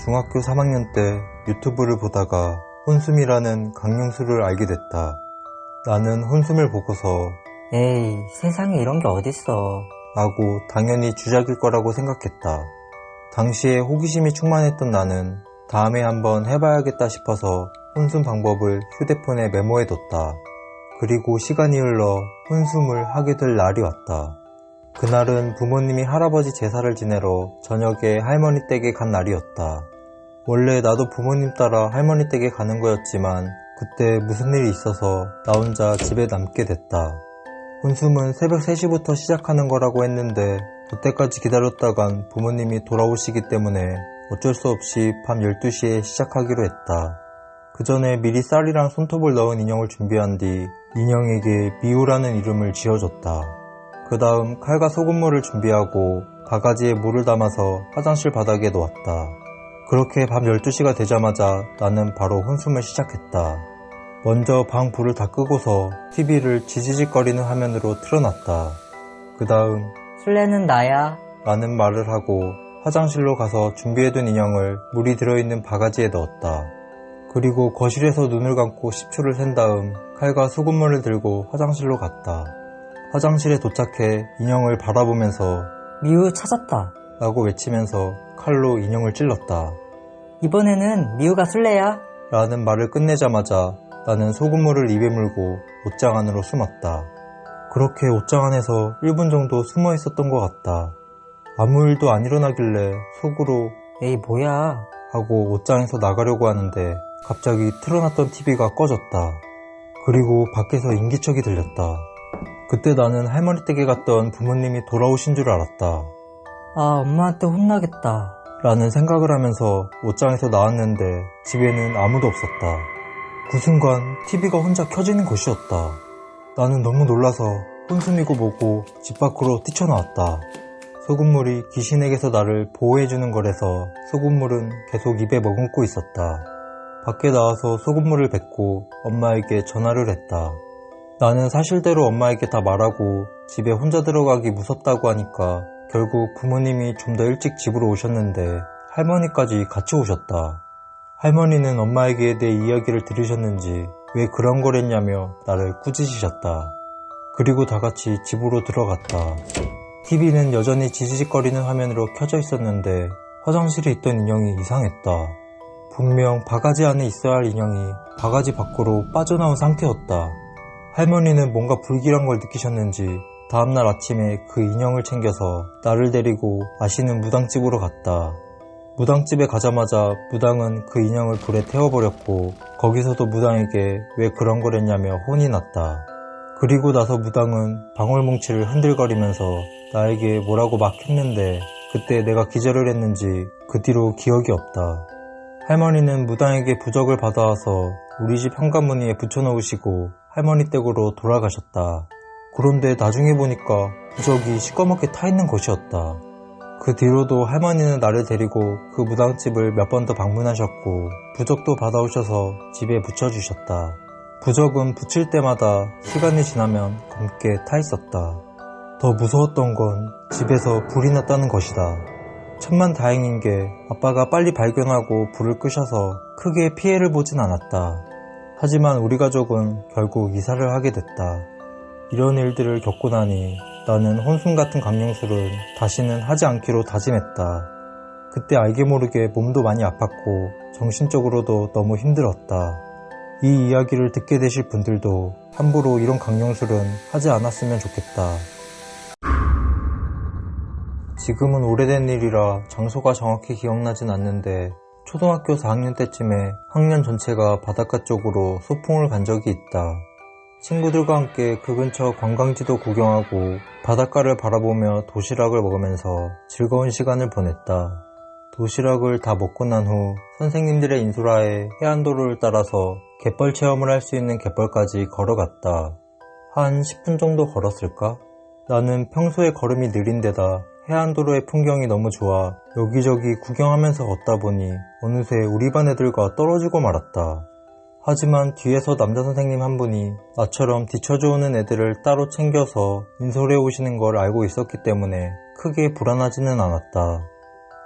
중학교 3학년 때 유튜브를 보다가 혼숨이라는 강령술을 알게 됐다. 나는 혼숨을 보고서 에이, 세상에 이런 게 어딨어. 라고 당연히 주작일 거라고 생각했다. 당시에 호기심이 충만했던 나는 다음에 한번 해봐야겠다 싶어서 혼숨 방법을 휴대폰에 메모해뒀다. 그리고 시간이 흘러 혼숨을 하게 될 날이 왔다. 그날은 부모님이 할아버지 제사를 지내러 저녁에 할머니 댁에 간 날이었다. 원래 나도 부모님 따라 할머니 댁에 가는 거였지만 그때 무슨 일이 있어서 나 혼자 집에 남게 됐다. 혼숨은 새벽 3시부터 시작하는 거라고 했는데 그때까지 기다렸다간 부모님이 돌아오시기 때문에 어쩔 수 없이 밤 12시에 시작하기로 했다. 그 전에 미리 쌀이랑 손톱을 넣은 인형을 준비한 뒤 인형에게 미우라는 이름을 지어줬다. 그 다음 칼과 소금물을 준비하고 바가지에 물을 담아서 화장실 바닥에 놓았다. 그렇게 밤 12시가 되자마자 나는 바로 혼숨을 시작했다. 먼저 방 불을 다 끄고서 TV를 지지직거리는 화면으로 틀어놨다. 그 다음 술래는 나야. 라는 말을 하고 화장실로 가서 준비해둔 인형을 물이 들어있는 바가지에 넣었다. 그리고 거실에서 눈을 감고 10초를 센 다음 칼과 소금물을 들고 화장실로 갔다. 화장실에 도착해 인형을 바라보면서 미우 찾았다. 라고 외치면서 칼로 인형을 찔렀다. 이번에는 미우가 술래야. 라는 말을 끝내자마자 나는 소금물을 입에 물고 옷장 안으로 숨었다. 그렇게 옷장 안에서 1분 정도 숨어 있었던 것 같다. 아무 일도 안 일어나길래 속으로 에이, 뭐야. 하고 옷장에서 나가려고 하는데 갑자기 틀어놨던 TV가 꺼졌다. 그리고 밖에서 인기척이 들렸다. 그때 나는 할머니 댁에 갔던 부모님이 돌아오신 줄 알았다. 아, 엄마한테 혼나겠다. 라는 생각을 하면서 옷장에서 나왔는데 집에는 아무도 없었다. 그 순간 TV가 혼자 켜지는 것이었다. 나는 너무 놀라서 혼숨이고 뭐고 집 밖으로 뛰쳐나왔다. 소금물이 귀신에게서 나를 보호해주는 거라서 소금물은 계속 입에 머금고 있었다. 밖에 나와서 소금물을 뱉고 엄마에게 전화를 했다. 나는 사실대로 엄마에게 다 말하고 집에 혼자 들어가기 무섭다고 하니까 결국 부모님이 좀 더 일찍 집으로 오셨는데 할머니까지 같이 오셨다. 할머니는 엄마에게 내 이야기를 들으셨는지 왜 그런 걸 했냐며 나를 꾸짖으셨다. 그리고 다 같이 집으로 들어갔다. TV는 여전히 지지직거리는 화면으로 켜져 있었는데 화장실에 있던 인형이 이상했다. 분명 바가지 안에 있어야 할 인형이 바가지 밖으로 빠져나온 상태였다. 할머니는 뭔가 불길한 걸 느끼셨는지 다음날 아침에 그 인형을 챙겨서 나를 데리고 아시는 무당집으로 갔다. 무당집에 가자마자 무당은 그 인형을 불에 태워버렸고 거기서도 무당에게 왜 그런 걸 했냐며 혼이 났다. 그리고 나서 무당은 방울뭉치를 흔들거리면서 나에게 뭐라고 막 했는데 그때 내가 기절을 했는지 그 뒤로 기억이 없다. 할머니는 무당에게 부적을 받아와서 우리 집 현관문 위에 붙여놓으시고 할머니 댁으로 돌아가셨다. 그런데 나중에 보니까 부적이 시꺼멓게 타있는 것이었다. 그 뒤로도 할머니는 나를 데리고 그 무당집을 몇 번 더 방문하셨고 부적도 받아오셔서 집에 붙여주셨다. 부적은 붙일 때마다 시간이 지나면 검게 타있었다. 더 무서웠던 건 집에서 불이 났다는 것이다. 천만다행인 게 아빠가 빨리 발견하고 불을 끄셔서 크게 피해를 보진 않았다. 하지만 우리 가족은 결국 이사를 하게 됐다. 이런 일들을 겪고 나니 나는 혼숨 같은 강령술은 다시는 하지 않기로 다짐했다. 그때 알게 모르게 몸도 많이 아팠고 정신적으로도 너무 힘들었다. 이 이야기를 듣게 되실 분들도 함부로 이런 강령술은 하지 않았으면 좋겠다. 지금은 오래된 일이라 장소가 정확히 기억나진 않는데 초등학교 4학년 때쯤에 학년 전체가 바닷가 쪽으로 소풍을 간 적이 있다. 친구들과 함께 그 근처 관광지도 구경하고 바닷가를 바라보며 도시락을 먹으면서 즐거운 시간을 보냈다. 도시락을 다 먹고 난 후 선생님들의 인솔하에 해안도로를 따라서 갯벌 체험을 할 수 있는 갯벌까지 걸어갔다. 한 10분 정도 걸었을까? 나는 평소에 걸음이 느린 데다 해안도로의 풍경이 너무 좋아 여기저기 구경하면서 걷다 보니 어느새 우리 반 애들과 떨어지고 말았다. 하지만 뒤에서 남자 선생님 한 분이 나처럼 뒤처져 오는 애들을 따로 챙겨서 인솔해 오시는 걸 알고 있었기 때문에 크게 불안하지는 않았다.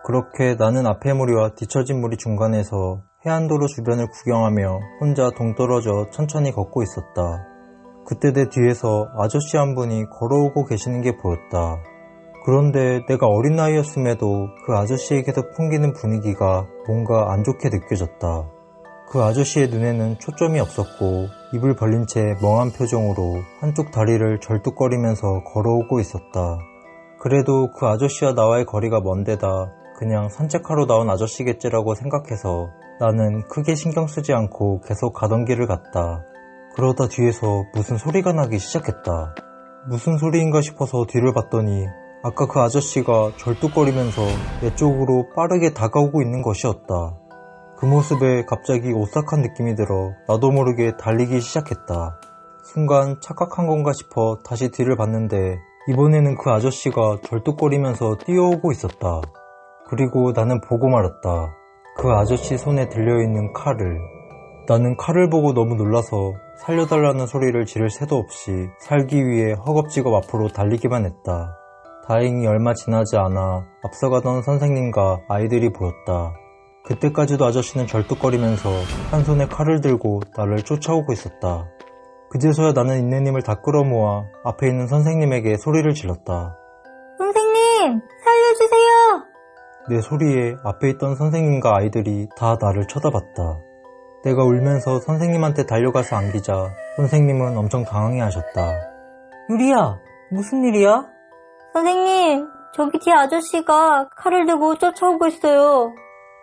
그렇게 나는 앞의 무리와 뒤처진 무리 중간에서 해안도로 주변을 구경하며 혼자 동떨어져 천천히 걷고 있었다. 그때 내 뒤에서 아저씨 한 분이 걸어오고 계시는 게 보였다. 그런데 내가 어린 나이였음에도 그 아저씨에게서 풍기는 분위기가 뭔가 안 좋게 느껴졌다. 그 아저씨의 눈에는 초점이 없었고 입을 벌린 채 멍한 표정으로 한쪽 다리를 절뚝거리면서 걸어오고 있었다. 그래도 그 아저씨와 나와의 거리가 먼데다 그냥 산책하러 나온 아저씨겠지라고 생각해서 나는 크게 신경 쓰지 않고 계속 가던 길을 갔다. 그러다 뒤에서 무슨 소리가 나기 시작했다. 무슨 소리인가 싶어서 뒤를 봤더니 아까 그 아저씨가 절뚝거리면서 내 쪽으로 빠르게 다가오고 있는 것이었다. 그 모습에 갑자기 오싹한 느낌이 들어 나도 모르게 달리기 시작했다. 순간 착각한 건가 싶어 다시 뒤를 봤는데 이번에는 그 아저씨가 절뚝거리면서 뛰어오고 있었다. 그리고 나는 보고 말았다. 그 아저씨 손에 들려있는 칼을. 나는 칼을 보고 너무 놀라서 살려달라는 소리를 지를 새도 없이 살기 위해 허겁지겁 앞으로 달리기만 했다. 다행히 얼마 지나지 않아 앞서가던 선생님과 아이들이 보였다. 그때까지도 아저씨는 절뚝거리면서 한 손에 칼을 들고 나를 쫓아오고 있었다. 그제서야 나는 있는 힘을 다 끌어모아 앞에 있는 선생님에게 소리를 질렀다. 선생님, 살려주세요! 내 소리에 앞에 있던 선생님과 아이들이 다 나를 쳐다봤다. 내가 울면서 선생님한테 달려가서 안기자 선생님은 엄청 당황해하셨다. 유리야, 무슨 일이야? 선생님, 저기 뒤에 아저씨가 칼을 들고 쫓아오고 있어요.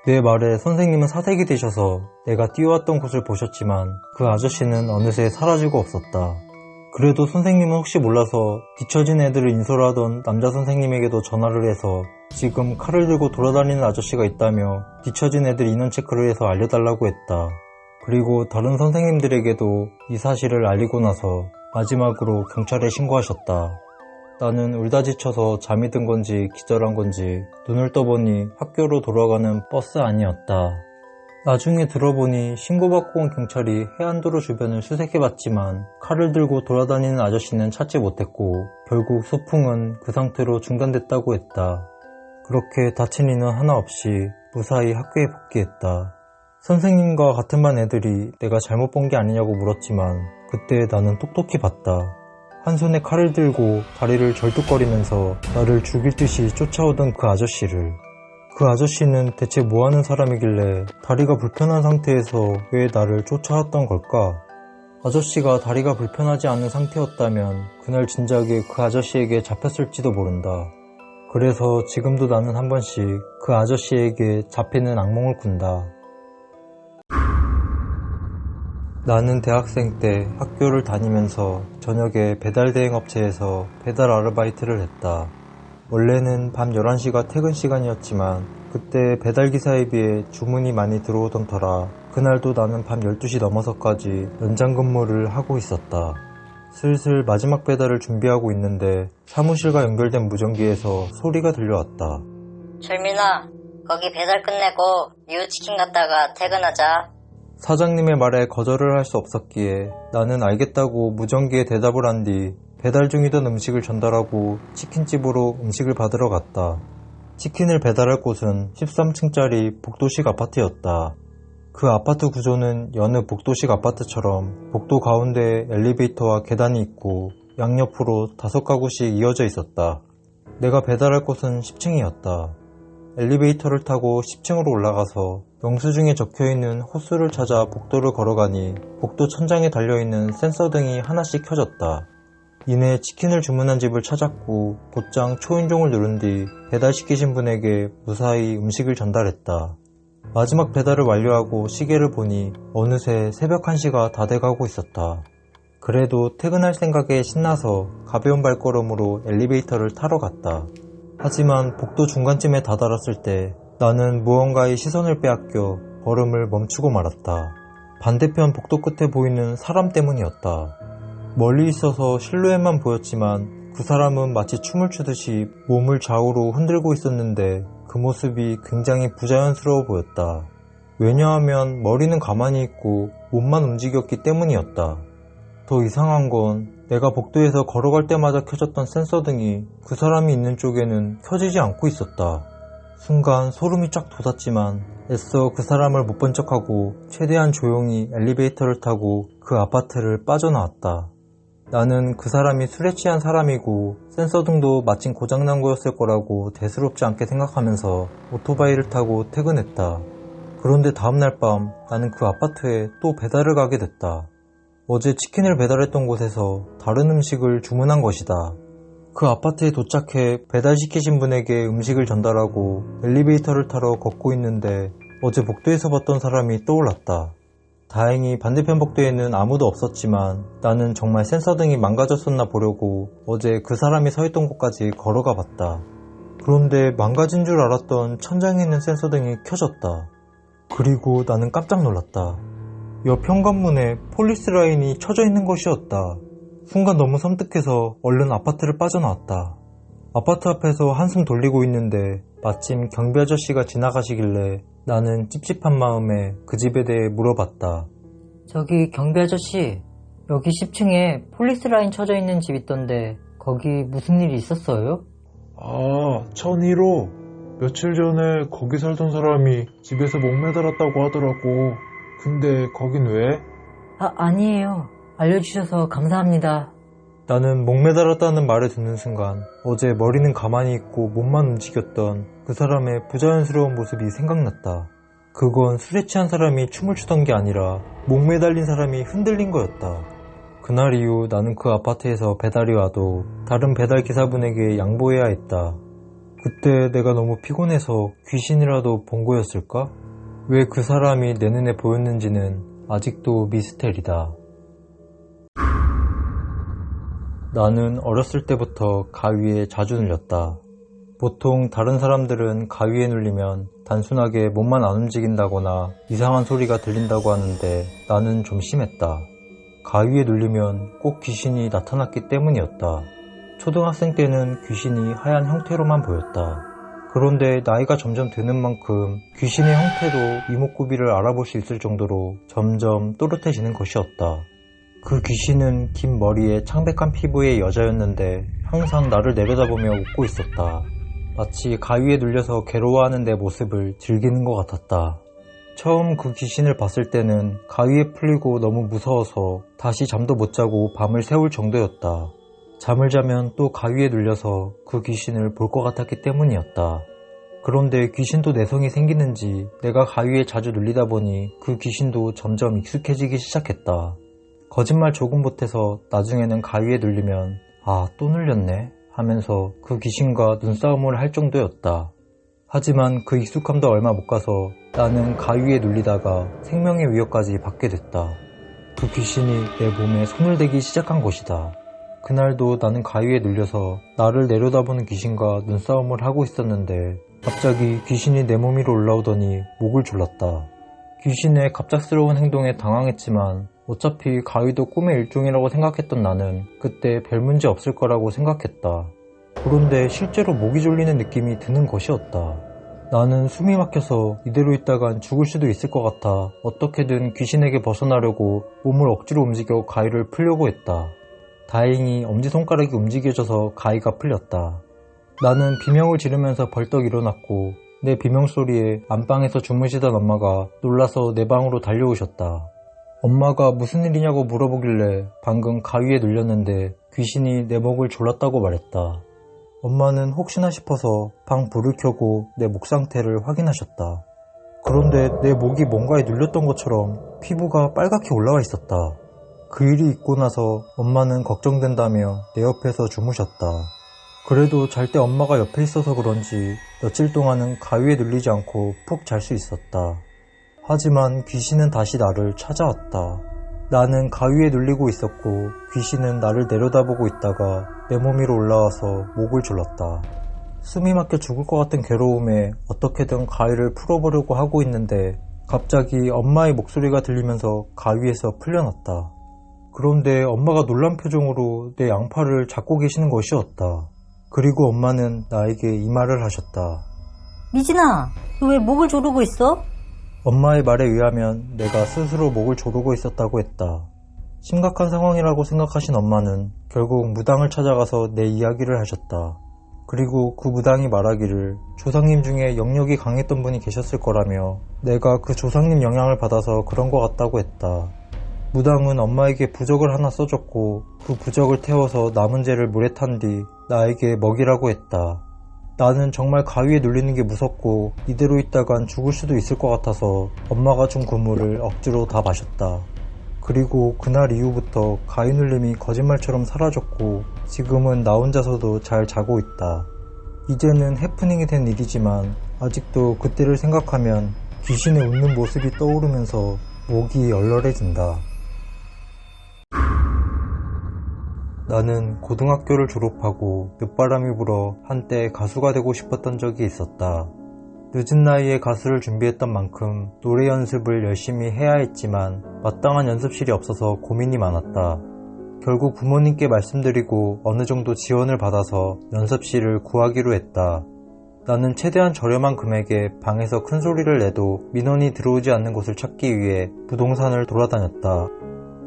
내 말에 선생님은 사색이 되셔서 내가 뛰어왔던 곳을 보셨지만 그 아저씨는 어느새 사라지고 없었다. 그래도 선생님은 혹시 몰라서 뒤처진 애들을 인솔하던 남자 선생님에게도 전화를 해서 지금 칼을 들고 돌아다니는 아저씨가 있다며 뒤처진 애들 인원 체크를 해서 알려달라고 했다. 그리고 다른 선생님들에게도 이 사실을 알리고 나서 마지막으로 경찰에 신고하셨다. 나는 울다 지쳐서 잠이 든 건지 기절한 건지 눈을 떠보니 학교로 돌아가는 버스 안이었다. 나중에 들어보니 신고받고 온 경찰이 해안도로 주변을 수색해봤지만 칼을 들고 돌아다니는 아저씨는 찾지 못했고 결국 소풍은 그 상태로 중단됐다고 했다. 그렇게 다친 이는 하나 없이 무사히 학교에 복귀했다. 선생님과 같은 반 애들이 내가 잘못 본 게 아니냐고 물었지만 그때 나는 똑똑히 봤다. 한 손에 칼을 들고 다리를 절뚝거리면서 나를 죽일 듯이 쫓아오던 그 아저씨를. 그 아저씨는 대체 뭐하는 사람이길래 다리가 불편한 상태에서 왜 나를 쫓아왔던 걸까? 아저씨가 다리가 불편하지 않은 상태였다면 그날 진작에 그 아저씨에게 잡혔을지도 모른다. 그래서 지금도 나는 한 번씩 그 아저씨에게 잡히는 악몽을 꾼다. 나는 대학생 때 학교를 다니면서 저녁에 배달 대행 업체에서 배달 아르바이트를 했다. 원래는 밤 11시가 퇴근 시간이었지만 그때 배달기사에 비해 주문이 많이 들어오던 터라 그날도 나는 밤 12시 넘어서까지 연장 근무를 하고 있었다. 슬슬 마지막 배달을 준비하고 있는데 사무실과 연결된 무전기에서 소리가 들려왔다. 철민아, 거기 배달 끝내고 뉴치킨 갔다가 퇴근하자. 사장님의 말에 거절을 할 수 없었기에 나는 알겠다고 무전기에 대답을 한 뒤 배달 중이던 음식을 전달하고 치킨집으로 음식을 받으러 갔다. 치킨을 배달할 곳은 13층짜리 복도식 아파트였다. 그 아파트 구조는 여느 복도식 아파트처럼 복도 가운데에 엘리베이터와 계단이 있고 양옆으로 5가구씩 이어져 있었다. 내가 배달할 곳은 10층이었다. 엘리베이터를 타고 10층으로 올라가서 영수증에 적혀있는 호수를 찾아 복도를 걸어가니 복도 천장에 달려있는 센서등이 하나씩 켜졌다. 이내 치킨을 주문한 집을 찾았고 곧장 초인종을 누른 뒤 배달시키신 분에게 무사히 음식을 전달했다. 마지막 배달을 완료하고 시계를 보니 어느새 새벽 1시가 다 돼가고 있었다. 그래도 퇴근할 생각에 신나서 가벼운 발걸음으로 엘리베이터를 타러 갔다. 하지만 복도 중간쯤에 다다랐을 때 나는 무언가의 시선을 빼앗겨 걸음을 멈추고 말았다. 반대편 복도 끝에 보이는 사람 때문이었다. 멀리 있어서 실루엣만 보였지만 그 사람은 마치 춤을 추듯이 몸을 좌우로 흔들고 있었는데 그 모습이 굉장히 부자연스러워 보였다. 왜냐하면 머리는 가만히 있고 몸만 움직였기 때문이었다. 더 이상한 건 내가 복도에서 걸어갈 때마다 켜졌던 센서등이 그 사람이 있는 쪽에는 켜지지 않고 있었다. 순간 소름이 쫙 돋았지만 애써 그 사람을 못 본 척하고 최대한 조용히 엘리베이터를 타고 그 아파트를 빠져나왔다. 나는 그 사람이 술에 취한 사람이고 센서등도 마침 고장난 거였을 거라고 대수롭지 않게 생각하면서 오토바이를 타고 퇴근했다. 그런데 다음날 밤 나는 그 아파트에 또 배달을 가게 됐다. 어제 치킨을 배달했던 곳에서 다른 음식을 주문한 것이다. 그 아파트에 도착해 배달시키신 분에게 음식을 전달하고 엘리베이터를 타러 걷고 있는데 어제 복도에서 봤던 사람이 떠올랐다. 다행히 반대편 복도에는 아무도 없었지만 나는 정말 센서등이 망가졌었나 보려고 어제 그 사람이 서 있던 곳까지 걸어가 봤다. 그런데 망가진 줄 알았던 천장에 있는 센서등이 켜졌다. 그리고 나는 깜짝 놀랐다. 옆 현관문에 폴리스 라인이 쳐져 있는 것이었다. 순간 너무 섬뜩해서 얼른 아파트를 빠져나왔다. 아파트 앞에서 한숨 돌리고 있는데 마침 경비 아저씨가 지나가시길래 나는 찝찝한 마음에 그 집에 대해 물어봤다. 저기 경비 아저씨, 여기 10층에 폴리스 라인 쳐져 있는 집 있던데 거기 무슨 일이 있었어요? 아, 1001호. 며칠 전에 거기 살던 사람이 집에서 목매달았다고 하더라고. 근데 거긴 왜? 아니에요. 알려주셔서 감사합니다. 나는 목매달았다는 말을 듣는 순간 어제 머리는 가만히 있고 몸만 움직였던 그 사람의 부자연스러운 모습이 생각났다. 그건 술에 취한 사람이 춤을 추던 게 아니라 목매달린 사람이 흔들린 거였다. 그날 이후 나는 그 아파트에서 배달이 와도 다른 배달 기사분에게 양보해야 했다. 그때 내가 너무 피곤해서 귀신이라도 본 거였을까? 왜 그 사람이 내 눈에 보였는지는 아직도 미스테리다. 나는 어렸을 때부터 가위에 자주 눌렸다. 보통 다른 사람들은 가위에 눌리면 단순하게 몸만 안 움직인다거나 이상한 소리가 들린다고 하는데 나는 좀 심했다. 가위에 눌리면 꼭 귀신이 나타났기 때문이었다. 초등학생 때는 귀신이 하얀 형태로만 보였다. 그런데 나이가 점점 드는 만큼 귀신의 형태도 이목구비를 알아볼 수 있을 정도로 점점 또렷해지는 것이었다. 그 귀신은 긴 머리에 창백한 피부의 여자였는데 항상 나를 내려다보며 웃고 있었다. 마치 가위에 눌려서 괴로워하는 내 모습을 즐기는 것 같았다. 처음 그 귀신을 봤을 때는 가위에 풀리고 너무 무서워서 다시 잠도 못 자고 밤을 새울 정도였다. 잠을 자면 또 가위에 눌려서 그 귀신을 볼 것 같았기 때문이었다. 그런데 귀신도 내성이 생기는지 내가 가위에 자주 눌리다 보니 그 귀신도 점점 익숙해지기 시작했다. 거짓말 조금 못해서 나중에는 가위에 눌리면 아, 또 눌렸네 하면서 그 귀신과 눈싸움을 할 정도였다. 하지만 그 익숙함도 얼마 못 가서 나는 가위에 눌리다가 생명의 위협까지 받게 됐다. 그 귀신이 내 몸에 손을 대기 시작한 것이다. 그날도 나는 가위에 눌려서 나를 내려다보는 귀신과 눈싸움을 하고 있었는데 갑자기 귀신이 내 몸 위로 올라오더니 목을 졸랐다. 귀신의 갑작스러운 행동에 당황했지만 어차피 가위도 꿈의 일종이라고 생각했던 나는 그때 별 문제 없을 거라고 생각했다. 그런데 실제로 목이 졸리는 느낌이 드는 것이었다. 나는 숨이 막혀서 이대로 있다간 죽을 수도 있을 것 같아 어떻게든 귀신에게 벗어나려고 몸을 억지로 움직여 가위를 풀려고 했다. 다행히 엄지손가락이 움직여져서 가위가 풀렸다. 나는 비명을 지르면서 벌떡 일어났고 내 비명소리에 안방에서 주무시던 엄마가 놀라서 내 방으로 달려오셨다. 엄마가 무슨 일이냐고 물어보길래 방금 가위에 눌렸는데 귀신이 내 목을 졸랐다고 말했다. 엄마는 혹시나 싶어서 방 불을 켜고 내 목 상태를 확인하셨다. 그런데 내 목이 뭔가에 눌렸던 것처럼 피부가 빨갛게 올라와 있었다. 그 일이 있고 나서 엄마는 걱정된다며 내 옆에서 주무셨다. 그래도 잘 때 엄마가 옆에 있어서 그런지 며칠 동안은 가위에 눌리지 않고 푹 잘 수 있었다. 하지만 귀신은 다시 나를 찾아왔다. 나는 가위에 눌리고 있었고 귀신은 나를 내려다보고 있다가 내 몸 위로 올라와서 목을 졸랐다. 숨이 막혀 죽을 것 같은 괴로움에 어떻게든 가위를 풀어보려고 하고 있는데 갑자기 엄마의 목소리가 들리면서 가위에서 풀려났다. 그런데 엄마가 놀란 표정으로 내 양팔을 잡고 계시는 것이었다. 그리고 엄마는 나에게 이 말을 하셨다. 미진아, 너 왜 목을 조르고 있어? 엄마의 말에 의하면 내가 스스로 목을 조르고 있었다고 했다. 심각한 상황이라고 생각하신 엄마는 결국 무당을 찾아가서 내 이야기를 하셨다. 그리고 그 무당이 말하기를 조상님 중에 영역이 강했던 분이 계셨을 거라며 내가 그 조상님 영향을 받아서 그런 것 같다고 했다. 무당은 엄마에게 부적을 하나 써줬고 그 부적을 태워서 남은 죄를 물에 탄 뒤 나에게 먹이라고 했다. 나는 정말 가위에 눌리는 게 무섭고 이대로 있다간 죽을 수도 있을 것 같아서 엄마가 준 그 물을 억지로 다 마셨다. 그리고 그날 이후부터 가위 눌림이 거짓말처럼 사라졌고 지금은 나 혼자서도 잘 자고 있다. 이제는 해프닝이 된 일이지만 아직도 그때를 생각하면 귀신의 웃는 모습이 떠오르면서 목이 얼얼해진다. 나는 고등학교를 졸업하고 늦바람이 불어 한때 가수가 되고 싶었던 적이 있었다. 늦은 나이에 가수를 준비했던 만큼 노래 연습을 열심히 해야 했지만 마땅한 연습실이 없어서 고민이 많았다. 결국 부모님께 말씀드리고 어느 정도 지원을 받아서 연습실을 구하기로 했다. 나는 최대한 저렴한 금액에 방에서 큰 소리를 내도 민원이 들어오지 않는 곳을 찾기 위해 부동산을 돌아다녔다.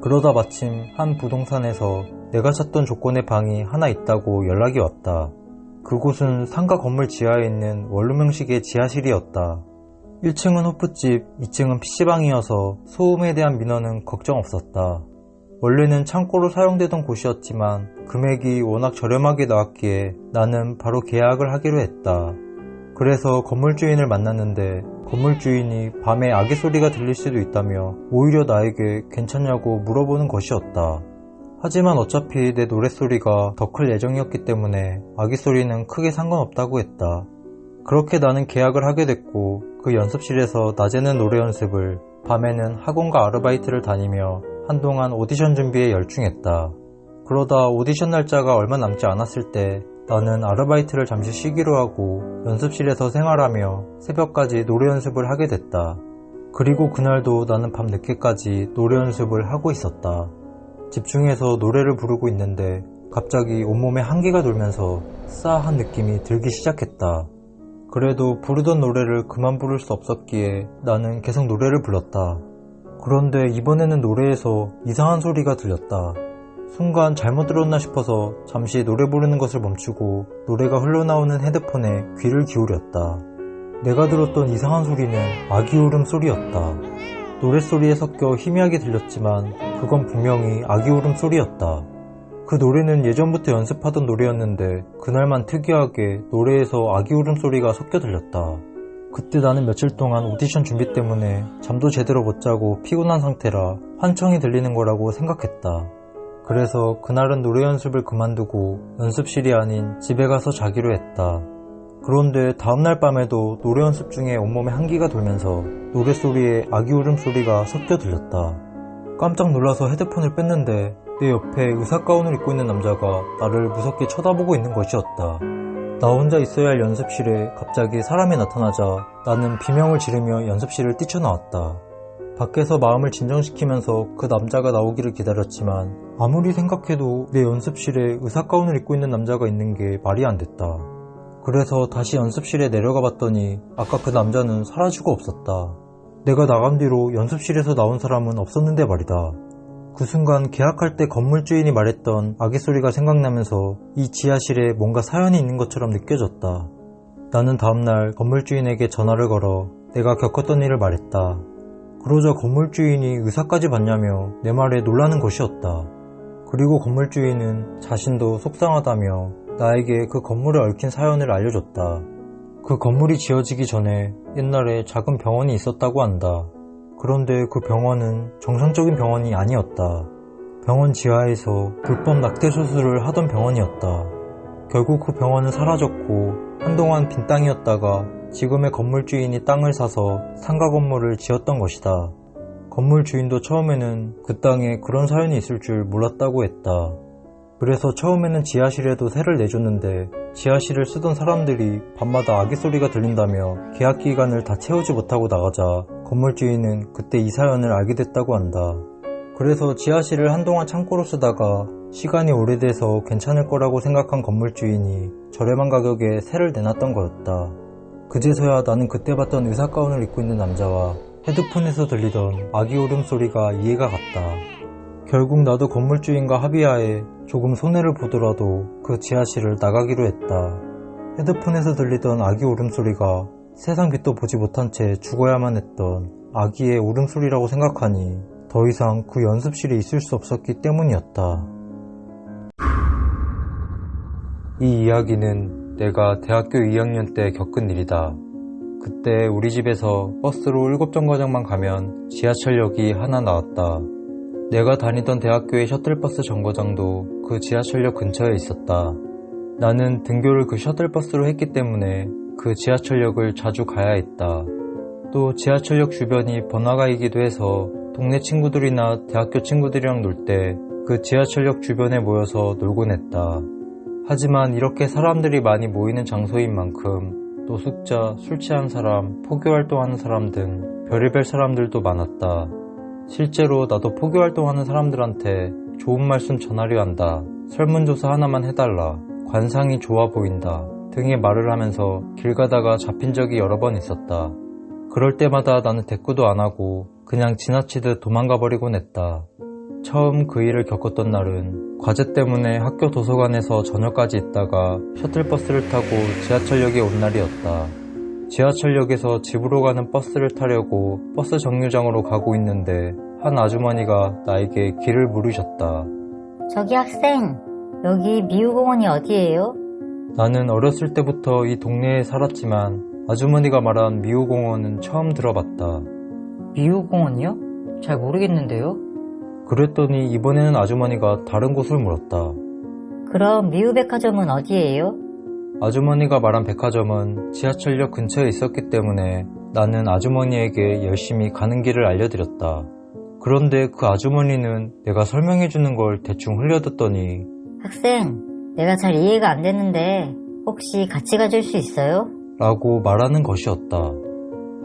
그러다 마침 한 부동산에서 내가 찾던 조건의 방이 하나 있다고 연락이 왔다. 그곳은 상가 건물 지하에 있는 원룸 형식의 지하실이었다. 1층은 호프집, 2층은 PC방이어서 소음에 대한 민원은 걱정 없었다. 원래는 창고로 사용되던 곳이었지만 금액이 워낙 저렴하게 나왔기에 나는 바로 계약을 하기로 했다. 그래서 건물주인을 만났는데 건물주인이 밤에 아기 소리가 들릴 수도 있다며 오히려 나에게 괜찮냐고 물어보는 것이었다. 하지만 어차피 내 노랫소리가 더 클 예정이었기 때문에 아기 소리는 크게 상관없다고 했다. 그렇게 나는 계약을 하게 됐고 그 연습실에서 낮에는 노래 연습을, 밤에는 학원과 아르바이트를 다니며 한동안 오디션 준비에 열중했다. 그러다 오디션 날짜가 얼마 남지 않았을 때 나는 아르바이트를 잠시 쉬기로 하고 연습실에서 생활하며 새벽까지 노래 연습을 하게 됐다. 그리고 그날도 나는 밤 늦게까지 노래 연습을 하고 있었다. 집중해서 노래를 부르고 있는데 갑자기 온몸에 한기가 돌면서 싸한 느낌이 들기 시작했다. 그래도 부르던 노래를 그만 부를 수 없었기에 나는 계속 노래를 불렀다. 그런데 이번에는 노래에서 이상한 소리가 들렸다. 순간 잘못 들었나 싶어서 잠시 노래 부르는 것을 멈추고 노래가 흘러나오는 헤드폰에 귀를 기울였다. 내가 들었던 이상한 소리는 아기 울음 소리였다. 노랫소리에 섞여 희미하게 들렸지만 그건 분명히 아기 울음 소리였다. 그 노래는 예전부터 연습하던 노래였는데 그날만 특이하게 노래에서 아기 울음 소리가 섞여 들렸다. 그때 나는 며칠 동안 오디션 준비 때문에 잠도 제대로 못 자고 피곤한 상태라 환청이 들리는 거라고 생각했다. 그래서 그날은 노래 연습을 그만두고 연습실이 아닌 집에 가서 자기로 했다. 그런데 다음날 밤에도 노래 연습 중에 온몸에 한기가 돌면서 노랫소리에 아기 울음소리가 섞여 들렸다. 깜짝 놀라서 헤드폰을 뺐는데 내 옆에 의사가운을 입고 있는 남자가 나를 무섭게 쳐다보고 있는 것이었다. 나 혼자 있어야 할 연습실에 갑자기 사람이 나타나자 나는 비명을 지르며 연습실을 뛰쳐나왔다. 밖에서 마음을 진정시키면서 그 남자가 나오기를 기다렸지만 아무리 생각해도 내 연습실에 의사가운을 입고 있는 남자가 있는 게 말이 안 됐다. 그래서 다시 연습실에 내려가 봤더니 아까 그 남자는 사라지고 없었다. 내가 나간 뒤로 연습실에서 나온 사람은 없었는데 말이다. 그 순간 계약할 때 건물주인이 말했던 아기 소리가 생각나면서 이 지하실에 뭔가 사연이 있는 것처럼 느껴졌다. 나는 다음날 건물주인에게 전화를 걸어 내가 겪었던 일을 말했다. 그러자 건물주인이 의사까지 봤냐며 내 말에 놀라는 것이었다. 그리고 건물주인은 자신도 속상하다며 나에게 그 건물에 얽힌 사연을 알려줬다. 그 건물이 지어지기 전에 옛날에 작은 병원이 있었다고 한다. 그런데 그 병원은 정상적인 병원이 아니었다. 병원 지하에서 불법 낙태 수술을 하던 병원이었다. 결국 그 병원은 사라졌고 한동안 빈 땅이었다가 지금의 건물주인이 땅을 사서 상가 건물을 지었던 것이다. 건물 주인도 처음에는 그 땅에 그런 사연이 있을 줄 몰랐다고 했다. 그래서 처음에는 지하실에도 세를 내줬는데 지하실을 쓰던 사람들이 밤마다 아기 소리가 들린다며 계약 기간을 다 채우지 못하고 나가자 건물주인은 그때 이 사연을 알게 됐다고 한다. 그래서 지하실을 한동안 창고로 쓰다가 시간이 오래돼서 괜찮을 거라고 생각한 건물주인이 저렴한 가격에 세를 내놨던 거였다. 그제서야 나는 그때 봤던 의사가운을 입고 있는 남자와 헤드폰에서 들리던 아기 울음소리가 이해가 갔다. 결국 나도 건물주인과 합의하에 조금 손해를 보더라도 그 지하실을 나가기로 했다. 헤드폰에서 들리던 아기 울음소리가 세상 빛도 보지 못한 채 죽어야만 했던 아기의 울음소리라고 생각하니 더 이상 그 연습실에 있을 수 없었기 때문이었다. 이 이야기는 내가 대학교 2학년 때 겪은 일이다. 그때 우리 집에서 버스로 7정거장만 가면 지하철역이 하나 나왔다. 내가 다니던 대학교의 셔틀버스 정거장도 그 지하철역 근처에 있었다. 나는 등교를 그 셔틀버스로 했기 때문에 그 지하철역을 자주 가야 했다. 또 지하철역 주변이 번화가이기도 해서 동네 친구들이나 대학교 친구들이랑 놀 때 그 지하철역 주변에 모여서 놀곤 했다. 하지만 이렇게 사람들이 많이 모이는 장소인 만큼 노숙자, 술 취한 사람, 포교활동하는 사람 등 별의별 사람들도 많았다. 실제로 나도 포교활동하는 사람들한테 좋은 말씀 전하려 한다, 설문조사 하나만 해달라, 관상이 좋아 보인다 등의 말을 하면서 길 가다가 잡힌 적이 여러 번 있었다. 그럴 때마다 나는 대꾸도 안 하고 그냥 지나치듯 도망가 버리곤 했다. 처음 그 일을 겪었던 날은 과제 때문에 학교 도서관에서 저녁까지 있다가 셔틀버스를 타고 지하철역에 온 날이었다. 지하철역에서 집으로 가는 버스를 타려고 버스 정류장으로 가고 있는데 한 아주머니가 나에게 길을 물으셨다. 저기 학생, 여기 미우공원이 어디예요? 나는 어렸을 때부터 이 동네에 살았지만 아주머니가 말한 미우공원은 처음 들어봤다. 미우공원이요? 잘 모르겠는데요? 그랬더니 이번에는 아주머니가 다른 곳을 물었다. 그럼 미우백화점은 어디예요? 아주머니가 말한 백화점은 지하철역 근처에 있었기 때문에 나는 아주머니에게 열심히 가는 길을 알려드렸다. 그런데 그 아주머니는 내가 설명해주는 걸 대충 흘려듣더니 학생, 내가 잘 이해가 안 되는데 혹시 같이 가줄 수 있어요? 라고 말하는 것이었다.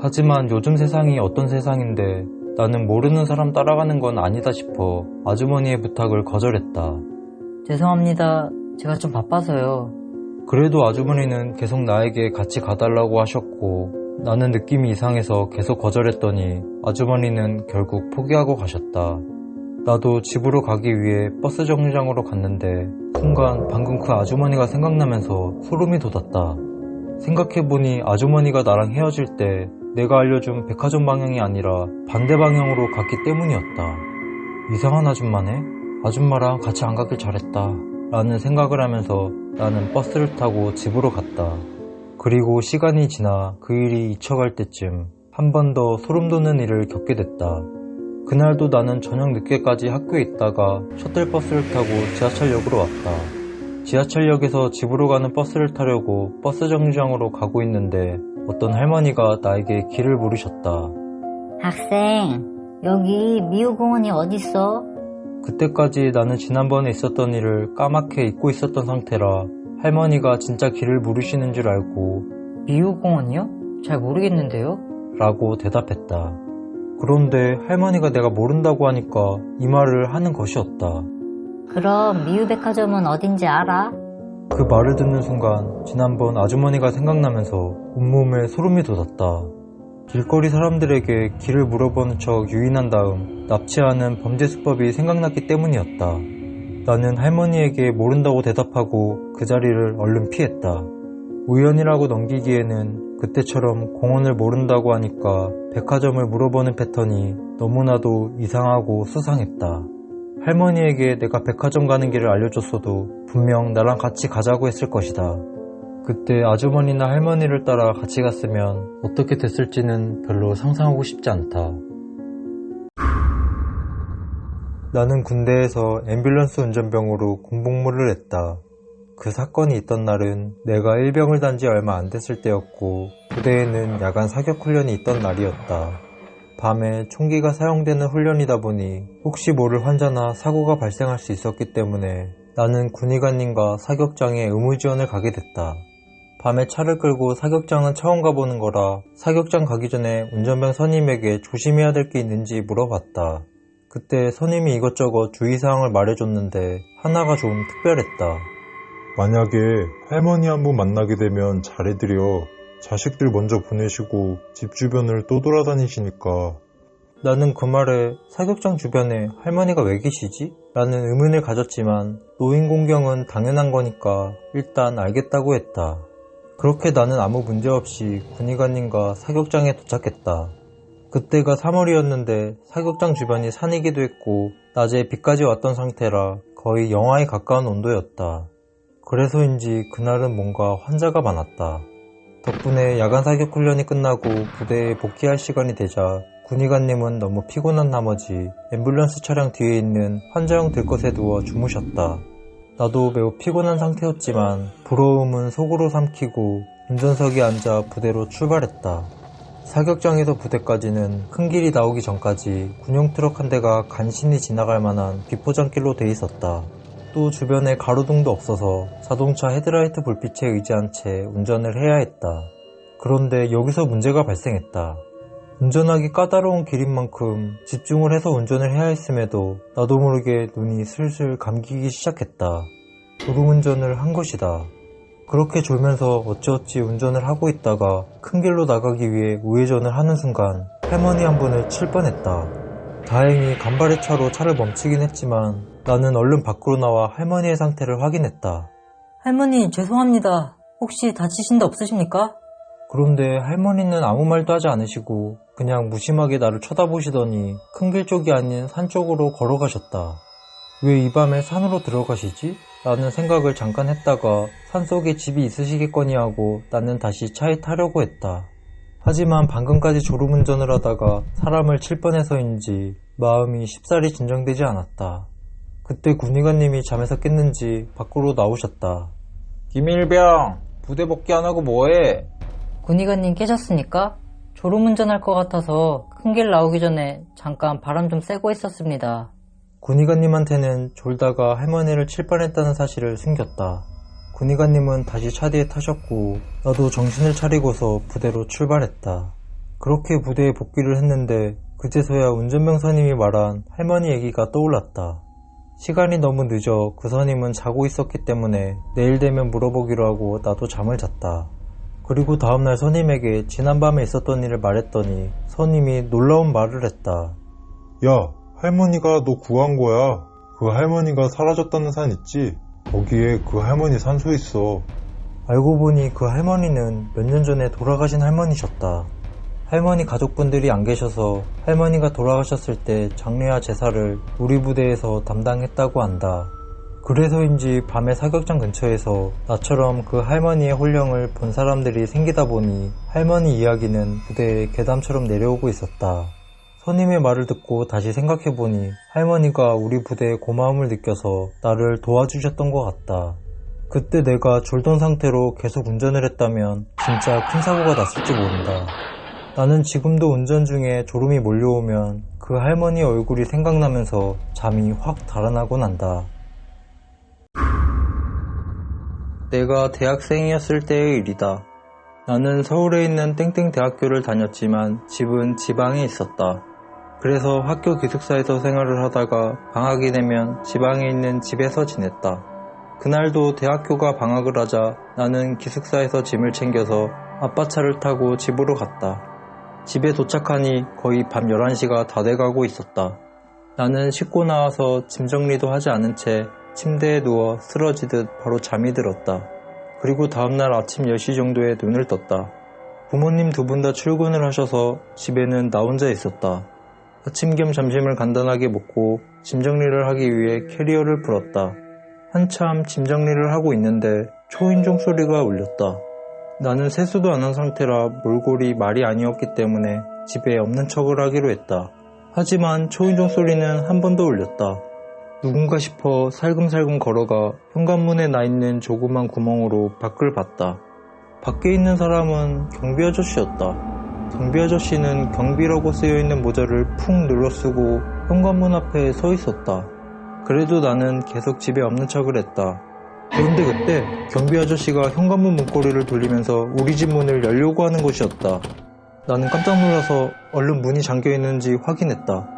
하지만 요즘 세상이 어떤 세상인데 나는 모르는 사람 따라가는 건 아니다 싶어 아주머니의 부탁을 거절했다. 죄송합니다. 제가 좀 바빠서요. 그래도 아주머니는 계속 나에게 같이 가달라고 하셨고 나는 느낌이 이상해서 계속 거절했더니 아주머니는 결국 포기하고 가셨다. 나도 집으로 가기 위해 버스 정류장으로 갔는데 순간 방금 그 아주머니가 생각나면서 소름이 돋았다. 생각해보니 아주머니가 나랑 헤어질 때 내가 알려준 백화점 방향이 아니라 반대 방향으로 갔기 때문이었다. 이상한 아줌마네? 아줌마랑 같이 안 가길 잘했다 라는 생각을 하면서 나는 버스를 타고 집으로 갔다. 그리고 시간이 지나 그 일이 잊혀갈 때쯤 한 번 더 소름 돋는 일을 겪게 됐다. 그날도 나는 저녁 늦게까지 학교에 있다가 셔틀버스를 타고 지하철역으로 왔다. 지하철역에서 집으로 가는 버스를 타려고 버스 정류장으로 가고 있는데 어떤 할머니가 나에게 길을 물으셨다. 학생, 여기 미우공원이 어딨어? 그때까지 나는 지난번에 있었던 일을 까맣게 잊고 있었던 상태라 할머니가 진짜 길을 물으시는 줄 알고 미우공원이요? 잘 모르겠는데요? 라고 대답했다. 그런데 할머니가 내가 모른다고 하니까 이 말을 하는 것이었다. 그럼 미우백화점은 어딘지 알아? 그 말을 듣는 순간 지난번 아주머니가 생각나면서 온몸에 소름이 돋았다. 길거리 사람들에게 길을 물어보는 척 유인한 다음 납치하는 범죄 수법이 생각났기 때문이었다. 나는 할머니에게 모른다고 대답하고 그 자리를 얼른 피했다. 우연이라고 넘기기에는 그때처럼 공원을 모른다고 하니까 백화점을 물어보는 패턴이 너무나도 이상하고 수상했다. 할머니에게 내가 백화점 가는 길을 알려줬어도 분명 나랑 같이 가자고 했을 것이다. 그때 아주머니나 할머니를 따라 같이 갔으면 어떻게 됐을지는 별로 상상하고 싶지 않다. 나는 군대에서 앰뷸런스 운전병으로 군복무를 했다. 그 사건이 있던 날은 내가 일병을 단 지 얼마 안 됐을 때였고 부대에는 야간 사격 훈련이 있던 날이었다. 밤에 총기가 사용되는 훈련이다 보니 혹시 모를 환자나 사고가 발생할 수 있었기 때문에 나는 군의관님과 사격장에 의무지원을 가게 됐다. 밤에 차를 끌고 사격장은 처음 가보는 거라 사격장 가기 전에 운전병 선임에게 조심해야 될 게 있는지 물어봤다. 그때 선임이 이것저것 주의사항을 말해줬는데 하나가 좀 특별했다. 만약에 할머니 한 분 만나게 되면 잘해드려. 자식들 먼저 보내시고 집 주변을 또 돌아다니시니까. 나는 그 말에 사격장 주변에 할머니가 왜 계시지? 라는 의문을 가졌지만 노인 공경은 당연한 거니까 일단 알겠다고 했다. 그렇게 나는 아무 문제 없이 군의관님과 사격장에 도착했다. 그때가 3월이었는데 사격장 주변이 산이기도 했고 낮에 비까지 왔던 상태라 거의 영하에 가까운 온도였다. 그래서인지 그날은 뭔가 환자가 많았다. 덕분에 야간 사격 훈련이 끝나고 부대에 복귀할 시간이 되자 군의관님은 너무 피곤한 나머지 앰뷸런스 차량 뒤에 있는 환자용 들것에 누워 주무셨다. 나도 매우 피곤한 상태였지만 부러움은 속으로 삼키고 운전석에 앉아 부대로 출발했다. 사격장에서 부대까지는 큰 길이 나오기 전까지 군용 트럭 한 대가 간신히 지나갈 만한 비포장길로 돼 있었다. 또 주변에 가로등도 없어서 자동차 헤드라이트 불빛에 의지한 채 운전을 해야 했다. 그런데 여기서 문제가 발생했다. 운전하기 까다로운 길인 만큼 집중을 해서 운전을 해야 했음에도 나도 모르게 눈이 슬슬 감기기 시작했다. 졸음운전을 한 것이다. 그렇게 졸면서 어찌어찌 운전을 하고 있다가 큰 길로 나가기 위해 우회전을 하는 순간 할머니 한 분을 칠 뻔했다. 다행히 간발의 차로 차를 멈추긴 했지만 나는 얼른 밖으로 나와 할머니의 상태를 확인했다. 할머니, 죄송합니다. 혹시 다치신 데 없으십니까? 그런데 할머니는 아무 말도 하지 않으시고 그냥 무심하게 나를 쳐다보시더니 큰 길 쪽이 아닌 산 쪽으로 걸어가셨다. 왜 이 밤에 산으로 들어가시지? 라는 생각을 잠깐 했다가 산속에 집이 있으시겠거니 하고 나는 다시 차에 타려고 했다. 하지만 방금까지 졸음운전을 하다가 사람을 칠 뻔해서인지 마음이 쉽사리 진정되지 않았다. 그때 군의관님이 잠에서 깼는지 밖으로 나오셨다. 김일병, 부대 복귀 안 하고 뭐해? 군의관님 깨셨습니까? 졸음운전할 것 같아서 큰 길 나오기 전에 잠깐 바람 좀 쐬고 있었습니다. 군의관님한테는 졸다가 할머니를 칠 뻔했다는 사실을 숨겼다. 군의관님은 다시 차 뒤에 타셨고 나도 정신을 차리고서 부대로 출발했다. 그렇게 부대에 복귀를 했는데 그제서야 운전병사님이 말한 할머니 얘기가 떠올랐다. 시간이 너무 늦어 그 선임은 자고 있었기 때문에 내일 되면 물어보기로 하고 나도 잠을 잤다. 그리고 다음날 선임에게 지난밤에 있었던 일을 말했더니 선임이 놀라운 말을 했다. 야, 할머니가 너 구한 거야. 그 할머니가 사라졌다는 산 있지? 거기에 그 할머니 산소 있어. 알고 보니 그 할머니는 몇 년 전에 돌아가신 할머니셨다. 할머니 가족분들이 안 계셔서 할머니가 돌아가셨을 때 장례와 제사를 우리 부대에서 담당했다고 한다. 그래서인지 밤에 사격장 근처에서 나처럼 그 할머니의 혼령을 본 사람들이 생기다 보니 할머니 이야기는 부대에 괴담처럼 내려오고 있었다. 선임의 말을 듣고 다시 생각해보니 할머니가 우리 부대에 고마움을 느껴서 나를 도와주셨던 것 같다. 그때 내가 졸던 상태로 계속 운전을 했다면 진짜 큰 사고가 났을지 모른다. 나는 지금도 운전 중에 졸음이 몰려오면 그 할머니 얼굴이 생각나면서 잠이 확 달아나곤 한다. 내가 대학생이었을 때의 일이다. 나는 서울에 있는 땡땡 대학교를 다녔지만 집은 지방에 있었다. 그래서 학교 기숙사에서 생활을 하다가 방학이 되면 지방에 있는 집에서 지냈다. 그날도 대학교가 방학을 하자 나는 기숙사에서 짐을 챙겨서 아빠 차를 타고 집으로 갔다. 집에 도착하니 거의 밤 11시가 다 돼가고 있었다. 나는 씻고 나와서 짐 정리도 하지 않은 채 침대에 누워 쓰러지듯 바로 잠이 들었다. 그리고 다음날 아침 10시 정도에 눈을 떴다. 부모님 두 분 다 출근을 하셔서 집에는 나 혼자 있었다. 아침 겸 점심을 간단하게 먹고 짐 정리를 하기 위해 캐리어를 풀었다. 한참 짐 정리를 하고 있는데 초인종 소리가 울렸다. 나는 세수도 안 한 상태라 몰골이 말이 아니었기 때문에 집에 없는 척을 하기로 했다. 하지만 초인종 소리는 한 번 더 울렸다. 누군가 싶어 살금살금 걸어가 현관문에 나 있는 조그만 구멍으로 밖을 봤다. 밖에 있는 사람은 경비 아저씨였다. 경비 아저씨는 경비라고 쓰여있는 모자를 푹 눌러쓰고 현관문 앞에 서 있었다. 그래도 나는 계속 집에 없는 척을 했다. 그런데 그때 경비 아저씨가 현관문 문고리를 돌리면서 우리 집 문을 열려고 하는 것이었다. 나는 깜짝 놀라서 얼른 문이 잠겨 있는지 확인했다.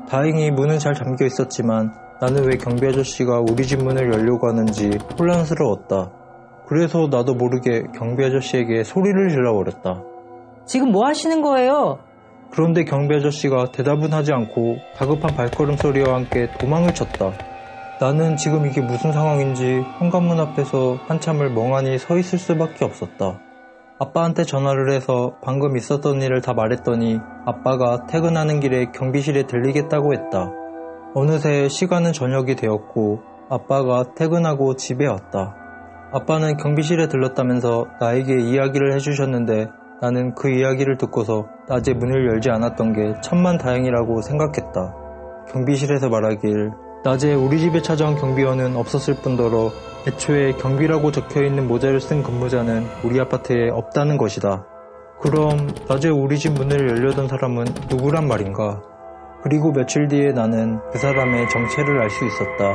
다행히 문은 잘 잠겨 있었지만 나는 왜 경비 아저씨가 우리 집 문을 열려고 하는지 혼란스러웠다. 그래서 나도 모르게 경비 아저씨에게 소리를 질러버렸다. 지금 뭐 하시는 거예요? 그런데 경비 아저씨가 대답은 하지 않고 다급한 발걸음 소리와 함께 도망을 쳤다. 나는 지금 이게 무슨 상황인지 현관문 앞에서 한참을 멍하니 서 있을 수밖에 없었다. 아빠한테 전화를 해서 방금 있었던 일을 다 말했더니 아빠가 퇴근하는 길에 경비실에 들리겠다고 했다. 어느새 시간은 저녁이 되었고 아빠가 퇴근하고 집에 왔다. 아빠는 경비실에 들렀다면서 나에게 이야기를 해주셨는데 나는 그 이야기를 듣고서 낮에 문을 열지 않았던 게 천만다행이라고 생각했다. 경비실에서 말하길 낮에 우리 집에 찾아온 경비원은 없었을 뿐더러 애초에 경비라고 적혀있는 모자를 쓴 근무자는 우리 아파트에 없다는 것이다. 그럼 낮에 우리 집 문을 열려던 사람은 누구란 말인가? 그리고 며칠 뒤에 나는 그 사람의 정체를 알 수 있었다.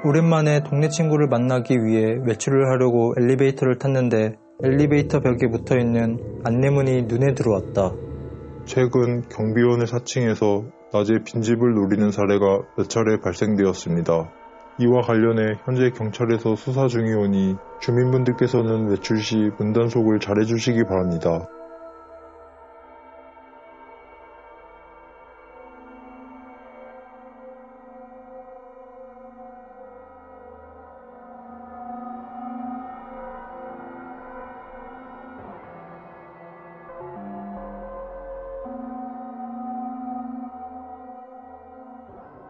오랜만에 동네 친구를 만나기 위해 외출을 하려고 엘리베이터를 탔는데 엘리베이터 벽에 붙어있는 안내문이 눈에 들어왔다. 최근 경비원의 사칭에서 낮에 빈집을 노리는 사례가 몇 차례 발생되었습니다. 이와 관련해 현재 경찰에서 수사 중이오니 주민분들께서는 외출 시 문단속을 잘해주시기 바랍니다.